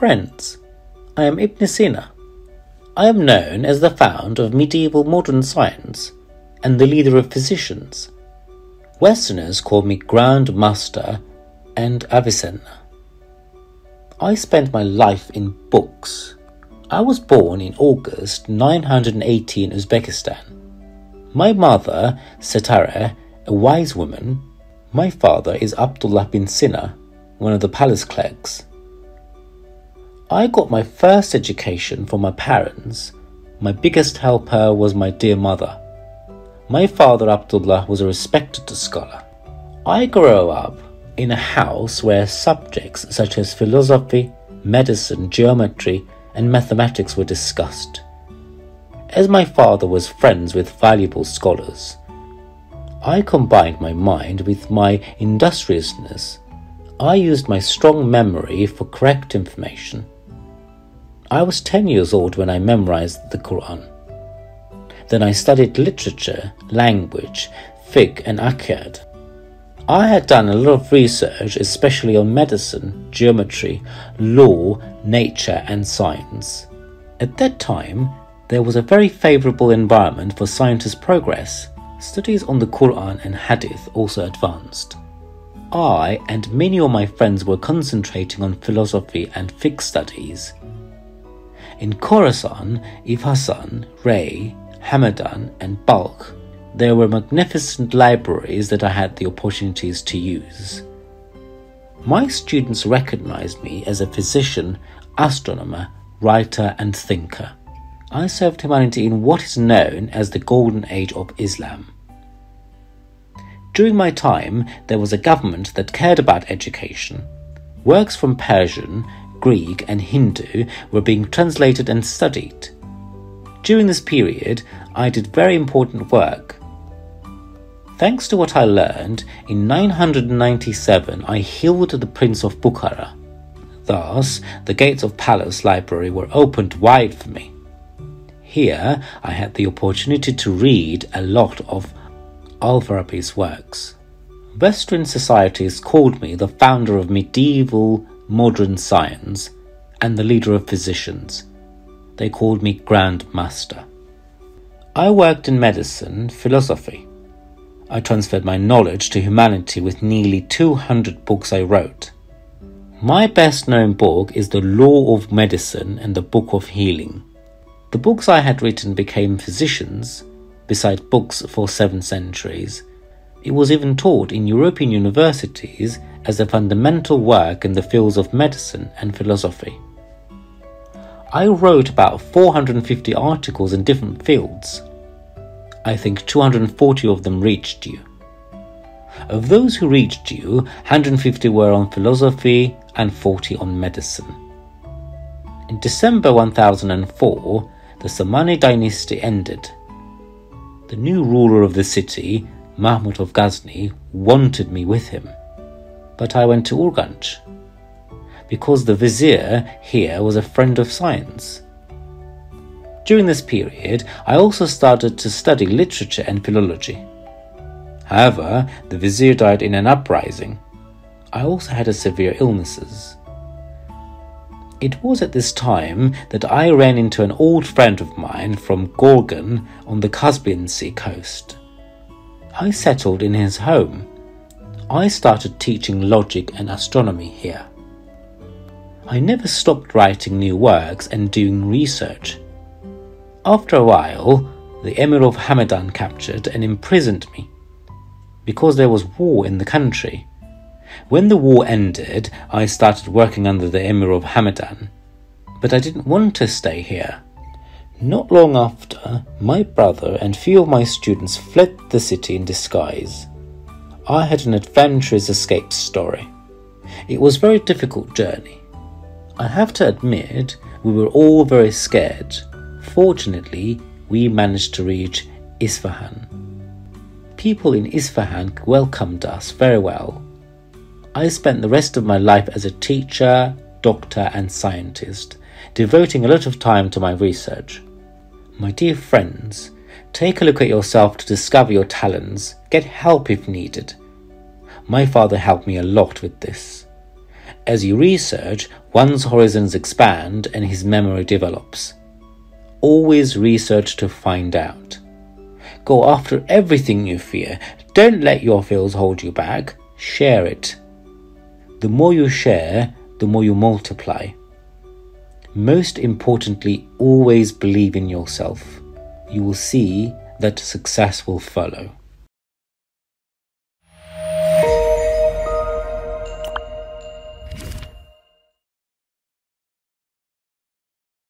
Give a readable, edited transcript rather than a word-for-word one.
Friends, I am Ibn Sina. I am known as the founder of medieval modern science and the leader of physicians. Westerners call me Grand Master and Avicenna. I spent my life in books. I was born in August 980 in Uzbekistan. My mother, Setare, a wise woman. My father is Abdullah bin Sina, one of the palace clerks. I got my first education from my parents. My biggest helper was my dear mother. My father Abdullah was a respected scholar. I grew up in a house where subjects such as philosophy, medicine, geometry, and mathematics were discussed. As my father was friends with valuable scholars, I combined my mind with my industriousness. I used my strong memory for correct information. I was 10 years old when I memorized the Quran. Then I studied literature, language, fiqh and aqid. I had done a lot of research, especially on medicine, geometry, law, nature and science. At that time, there was a very favorable environment for scientist progress. Studies on the Quran and Hadith also advanced. I and many of my friends were concentrating on philosophy and fiqh studies. In Khorasan, Ifhasan, Ray, Hamadan and Balkh, there were magnificent libraries that I had the opportunities to use. My students recognized me as a physician, astronomer, writer and thinker. I served humanity in what is known as the Golden Age of Islam. During my time, there was a government that cared about education. Works from Persian, Greek and Hindu were being translated and studied. During this period, I did very important work. Thanks to what I learned, in 997 I healed the Prince of Bukhara. Thus, the gates of Palace Library were opened wide for me. Here, I had the opportunity to read a lot of Al-Farabi's works. Western societies called me the founder of medieval modern science and the leader of physicians. They called me Grand Master. I worked in medicine, philosophy. I transferred my knowledge to humanity with nearly 200 books I wrote. My best known book is The Law of Medicine and the Book of Healing. The books I had written became physicians, beside books for 7 centuries. It was even taught in European universities as a fundamental work in the fields of medicine and philosophy. I wrote about 450 articles in different fields. I think 240 of them reached you. Of those who reached you, 150 were on philosophy and 40 on medicine. In December 1004, the Samani dynasty ended. The new ruler of the city, Mahmud of Ghazni, wanted me with him. But I went to Urganch, because the vizier here was a friend of science. During this period, I also started to study literature and philology. However, the vizier died in an uprising. I also had severe illnesses. It was at this time that I ran into an old friend of mine from Gorgan on the Caspian Sea coast. I settled in his home. I started teaching logic and astronomy here. I never stopped writing new works and doing research. After a while, the Emir of Hamadan captured and imprisoned me, because there was war in the country. When the war ended, I started working under the Emir of Hamadan, but I didn't want to stay here. Not long after, my brother and few of my students fled the city in disguise. I had an adventurous escape story. It was a very difficult journey. I have to admit, we were all very scared. Fortunately, we managed to reach Isfahan. People in Isfahan welcomed us very well. I spent the rest of my life as a teacher, doctor and scientist, devoting a lot of time to my research. My dear friends, take a look at yourself to discover your talents, get help if needed. My father helped me a lot with this. As you research, one's horizons expand and his memory develops. Always research to find out. Go after everything you fear. Don't let your fears hold you back. Share it. The more you share, the more you multiply. Most importantly, always believe in yourself. You will see that success will follow.